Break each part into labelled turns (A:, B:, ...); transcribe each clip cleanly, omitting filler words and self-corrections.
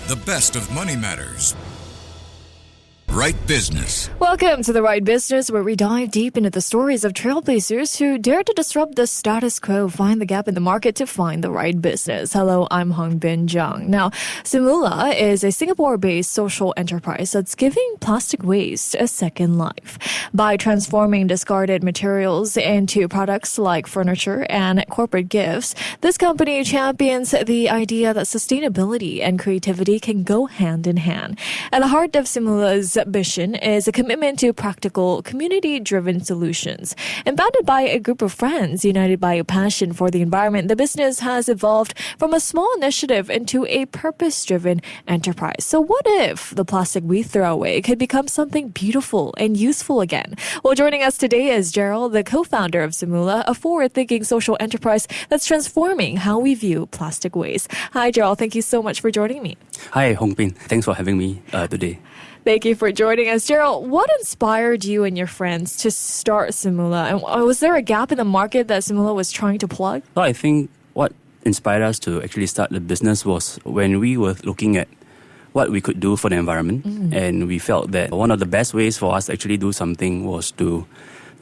A: The best of money matters. Right Business.
B: Welcome to The Right Business, where we dive deep into the stories of trailblazers who dare to disrupt the status quo, find the gap in the market to find the right business. Hello, I'm Hongbin Jeong. Now, Semula is a Singapore-based social enterprise that's giving plastic waste a second life. By transforming discarded materials into products like furniture and corporate gifts, this company champions the idea that sustainability and creativity can go hand in hand. At the heart of Semula's mission is a commitment to practical, community-driven solutions. And founded by a group of friends united by a passion for the environment, the business has evolved from a small initiative into a purpose-driven enterprise. So what if the plastic we throw away could become something beautiful and useful again? Well, joining us today is Jeryl, the co-founder of Semula, a forward-thinking social enterprise that's transforming how we view plastic waste. Hi, Jeryl. Thank you so much for joining me.
C: Hi, Hongbin. Thanks for having me today.
B: Thank you for joining us. Jeryl, what inspired you and your friends to start Semula? And was there a gap in the market that Semula was trying to plug?
C: So I think what inspired us to actually start the business was when we were looking at what we could do for the environment. And we felt that one of the best ways for us to actually do something was to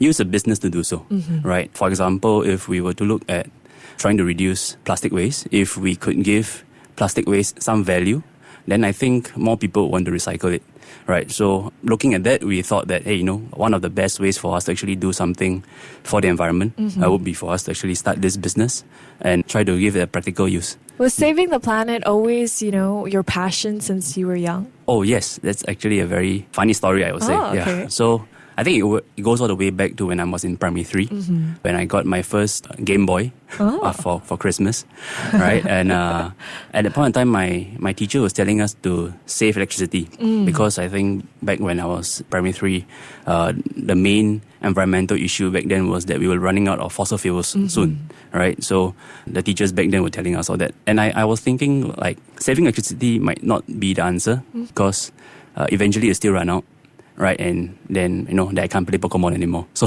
C: use a business to do so, right? For example, if we were to look at trying to reduce plastic waste, if we could give plastic waste some value, then I think more people would want to recycle it. Right, so looking at that, we thought that, hey, one of the best ways for us to actually do something for the environment would be for us to actually start this business and try to give it a practical use.
B: Was saving the planet always, your passion since you were young?
C: Oh, yes. That's actually a very funny story, I would say.
B: Okay.
C: Yeah. So I think it goes all the way back to when I was in primary 3, when I got my first Game Boy for Christmas, right? And at that point in time, my teacher was telling us to save electricity because I think back when I was primary 3, the main environmental issue back then was that we were running out of fossil fuels soon, right? So the teachers back then were telling us all that. And I was thinking, like, saving electricity might not be the answer because eventually it still run out. Right, and then, that I can't play Pokemon anymore. So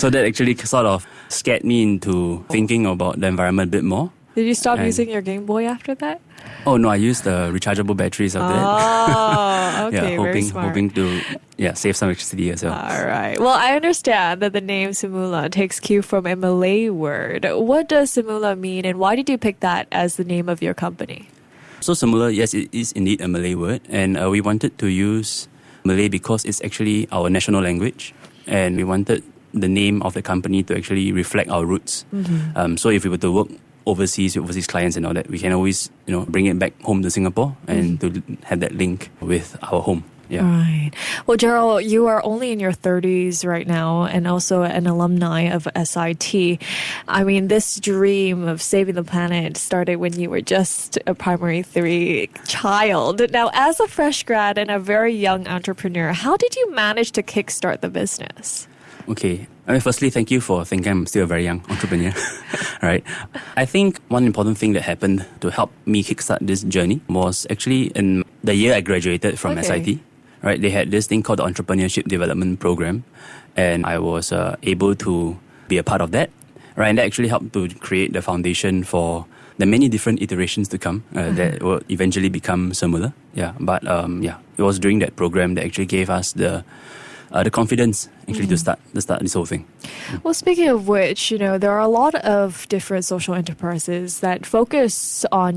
C: that actually sort of scared me into thinking about the environment a bit more.
B: Did you stop using your Game Boy after that?
C: Oh, no, I used the rechargeable batteries of that.
B: Oh, okay, very smart.
C: Hoping to save some electricity as well.
B: All right. Well, I understand that the name Semula takes cue from a Malay word. What does Semula mean, and why did you pick that as the name of your company?
C: So Semula, yes, it is indeed a Malay word, and we wanted to use Malay because it's actually our national language, and we wanted the name of the company to actually reflect our roots. So if we were to work overseas with overseas clients and all that, we can always bring it back home to Singapore and to have that link with our home. Yeah.
B: Right. Well, Jeryl, you are only in your 30s right now and also an alumni of SIT. I mean, this dream of saving the planet started when you were just a primary 3 child. Now, as a fresh grad and a very young entrepreneur, how did you manage to kickstart the business?
C: Okay. Firstly, thank you for thinking I'm still a very young entrepreneur. Right. I think one important thing that happened to help me kickstart this journey was actually in the year I graduated from SIT. Right, they had this thing called the Entrepreneurship Development Program, and I was able to be a part of that. Right, and that actually helped to create the foundation for the many different iterations to come that will eventually become Semula. Yeah, but it was during that program that actually gave us the confidence actually to start this whole thing.
B: Well, speaking of which, there are a lot of different social enterprises that focus on,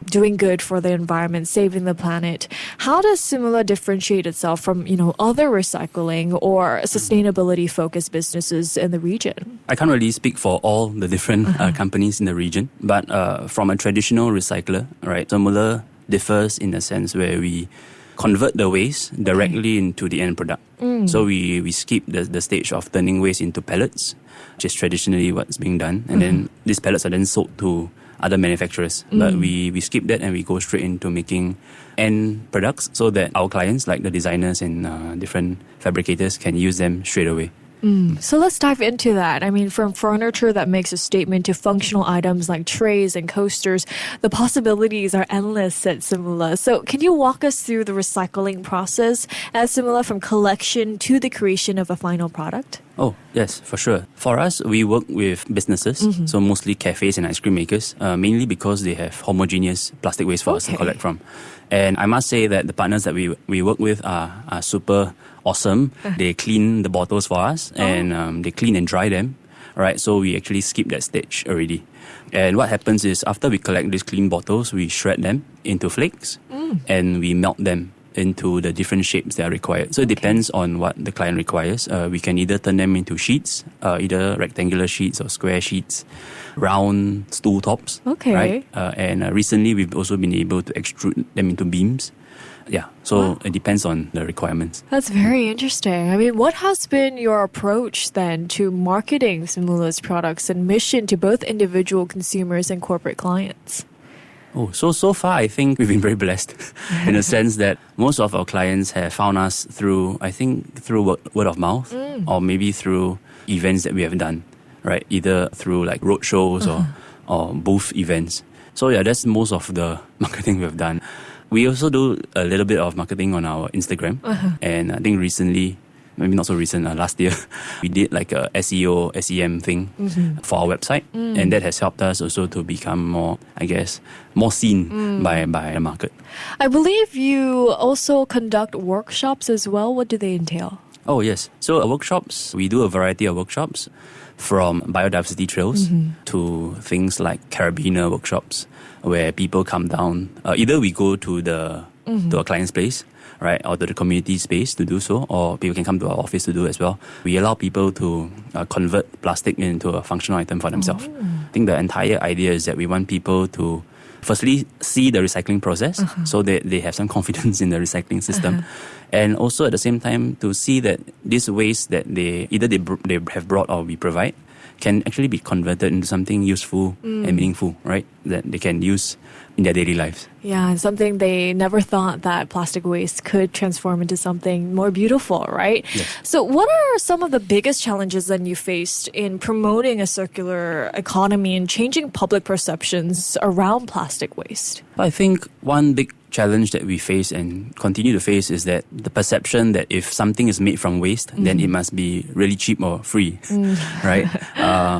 B: doing good for the environment, saving the planet. How does Semula differentiate itself from, other recycling or sustainability-focused businesses in the region?
C: I can't really speak for all the different companies in the region, but from a traditional recycler, right, Semula differs in the sense where we convert the waste directly into the end product. So we skip the stage of turning waste into pellets, which is traditionally what's being done. And then these pellets are then sold to other manufacturers. But we skip that and we go straight into making end products so that our clients, like the designers and different fabricators, can use them straight away.
B: So let's dive into that. I mean, from furniture that makes a statement to functional items like trays and coasters, the possibilities are endless at Semula. So can you walk us through the recycling process at Semula from collection to the creation of a final product?
C: Oh, yes, for sure. For us, we work with businesses, so mostly cafes and ice cream makers, mainly because they have homogeneous plastic waste for us to collect from. And I must say that the partners that we work with are super awesome. They clean the bottles for us and they clean and dry them. Right, so we actually skip that stage already. And what happens is after we collect these clean bottles, we shred them into flakes and we melt them into the different shapes that are required. So it depends on what the client requires. We can either turn them into sheets, either rectangular sheets or square sheets, round stool tops. Right? And recently we've also been able to extrude them into beams. Yeah, so it depends on the requirements.
B: That's very interesting. I mean, what has been your approach then to marketing Semula's products and mission to both individual consumers and corporate clients?
C: Oh, so far I think we've been very blessed in the sense that most of our clients have found us through word of mouth or maybe through events that we have done, right? Either through like road shows or booth events. So yeah, that's most of the marketing we've done. We also do a little bit of marketing on our Instagram. And I think recently, maybe not so recent, last year, we did like a SEO, SEM thing for our website. And that has helped us also to become more, I guess, more seen by the market.
B: I believe you also conduct workshops as well. What do they entail?
C: Oh, yes. So workshops, we do a variety of workshops from biodiversity trails to things like carabiner workshops where people come down. Either we go to to a client's place, right, or to the community space to do so, or people can come to our office to do as well. We allow people to convert plastic into a functional item for themselves. I think the entire idea is that we want people to firstly see the recycling process so that they have some confidence in the recycling system. And also at the same time to see that this waste that they have brought or we provide can actually be converted into something useful and meaningful, right? That they can use in their daily lives.
B: Yeah, and something they never thought that plastic waste could transform into something more beautiful, right?
C: Yes.
B: So what are some of the biggest challenges that you faced in promoting a circular economy and changing public perceptions around plastic waste?
C: I think one big challenge that we face and continue to face is that the perception that if something is made from waste, then it must be really cheap or free, right?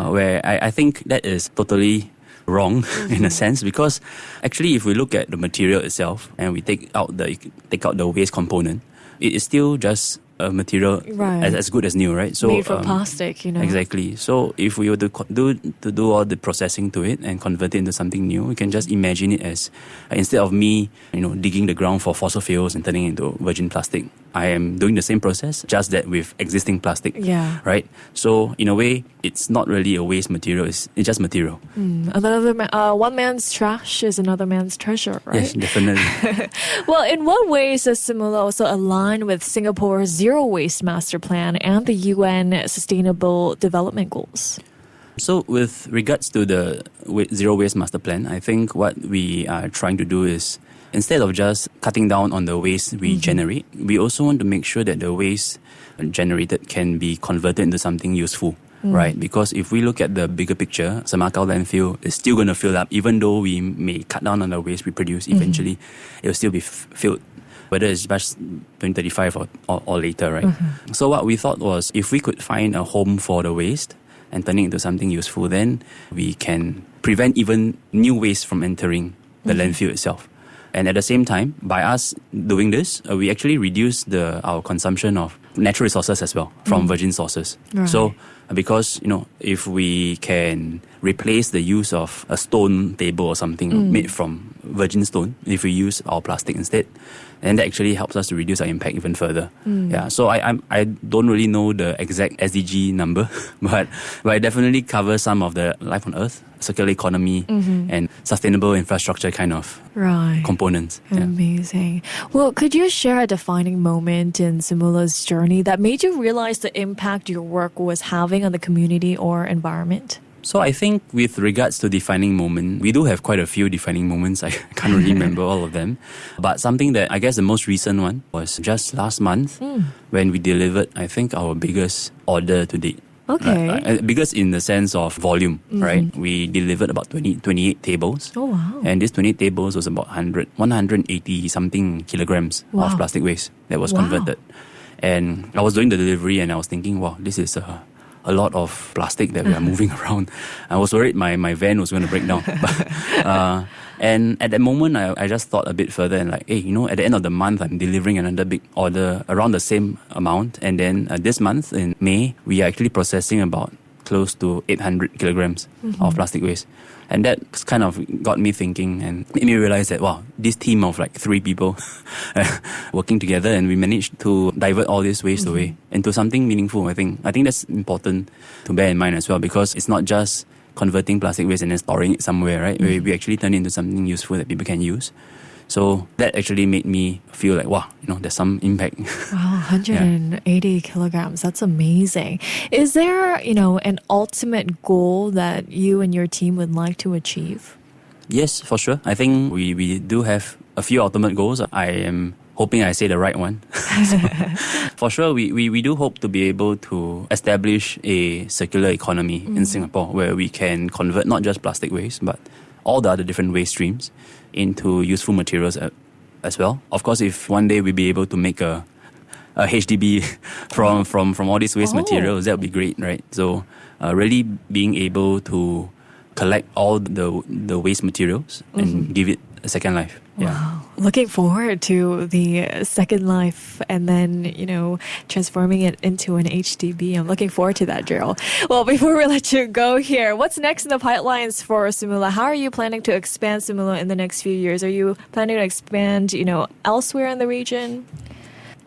C: Where I think that is totally wrong in a sense, because actually if we look at the material itself and we take out the waste component, it is still just a material as good as new, right? So
B: made from plastic,
C: Exactly. So if we were to do all the processing to it and convert it into something new, we can just imagine it as instead of me, digging the ground for fossil fuels and turning it into virgin plastic, I am doing the same process, just that with existing plastic.
B: Yeah.
C: Right? So in a way, it's not really a waste material, it's just material.
B: One man's trash is another man's treasure, right?
C: Yes, definitely.
B: Well, in what ways does Semula also align with Singapore's Zero Waste Master Plan and the UN Sustainable Development Goals?
C: So with regards to the Zero Waste Master Plan, I think what we are trying to do is, instead of just cutting down on the waste we generate, we also want to make sure that the waste generated can be converted into something useful, right? Because if we look at the bigger picture, Semakau landfill is still going to fill up, even though we may cut down on the waste we produce. Eventually, it will still be filled, whether it's just 2035 or later, right? So what we thought was, if we could find a home for the waste and turning it into something useful, then we can prevent even new waste from entering the landfill itself. And at the same time, by us doing this, we actually reduce our consumption of natural resources as well from virgin sources.
B: Right.
C: So because, if we can replace the use of a stone table or something made from virgin stone, if we use our plastic instead, then that actually helps us to reduce our impact even further. Yeah, so I don't really know the exact SDG number, but it definitely covers some of the life on Earth, circular economy, and sustainable infrastructure kind of components. Yeah.
B: Amazing. Well, could you share a defining moment in Semula's journey that made you realize the impact your work was having on the community or environment?
C: So I think with regards to defining moment, we do have quite a few defining moments. I can't really remember all of them. But something that I guess the most recent one was just last month when we delivered, I think, our biggest order to date.
B: Okay.
C: Biggest in the sense of volume, right? We delivered about 28 tables.
B: Oh, wow.
C: And these 28 tables was about 180 something kilograms of plastic waste that was converted. And I was doing the delivery and I was thinking, wow, this is a lot of plastic that we are moving around. I was worried my van was going to break down. And at that moment, I just thought a bit further and like, hey, at the end of the month, I'm delivering another big order around the same amount. And then this month in May, we are actually processing about close to 800 kilograms of plastic waste. And that kind of got me thinking and made me realize that, wow, this team of like 3 people working together, and we managed to divert all this waste away into something meaningful. I think that's important to bear in mind as well, because it's not just converting plastic waste and then storing it somewhere, right? We actually turn it into something useful that people can use. So that actually made me feel like, wow, there's some impact.
B: Wow, 180 kilograms. That's amazing. Is there, an ultimate goal that you and your team would like to achieve?
C: Yes, for sure. I think we do have a few ultimate goals. I am hoping I say the right one. So, for sure, we do hope to be able to establish a circular economy in Singapore where we can convert not just plastic waste, but all the other different waste streams into useful materials as well. Of course, if one day we be able to make a HDB from all these waste materials, that would be great, right? So really being able to collect all the waste materials and give it a second life. Yeah.
B: Wow. Looking forward to the second life and then, transforming it into an HDB. I'm looking forward to that, Jeryl. Well, before we let you go here, what's next in the pipelines for Semula? How are you planning to expand Semula in the next few years? Are you planning to expand, elsewhere in the region?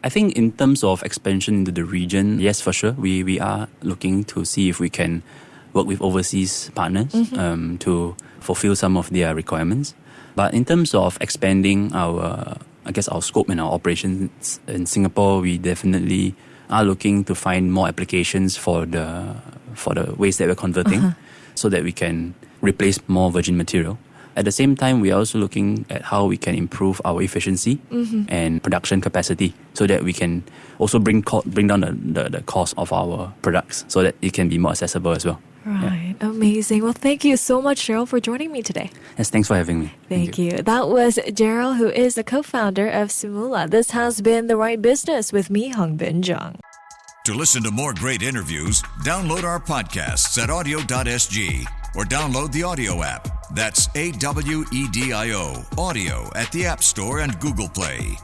C: I think in terms of expansion into the region, yes, for sure. We are looking to see if we can work with overseas partners to fulfill some of their requirements. But in terms of expanding our scope and our operations in Singapore, we definitely are looking to find more applications for the waste that we're converting so that we can replace more virgin material. At the same time, we are also looking at how we can improve our efficiency and production capacity so that we can also bring down the cost of our products so that it can be more accessible as well.
B: Right. Yeah. Amazing. Well, thank you so much, Jeryl, for joining me today.
C: Yes, thanks for having me.
B: Thank you. That was Jeryl, who is the co-founder of Semula. This has been The Right Business with me, Hongbin Jeong.
A: To listen to more great interviews, download our podcasts at audio.sg or download the audio app. That's AWEDIO, audio at the App Store and Google Play.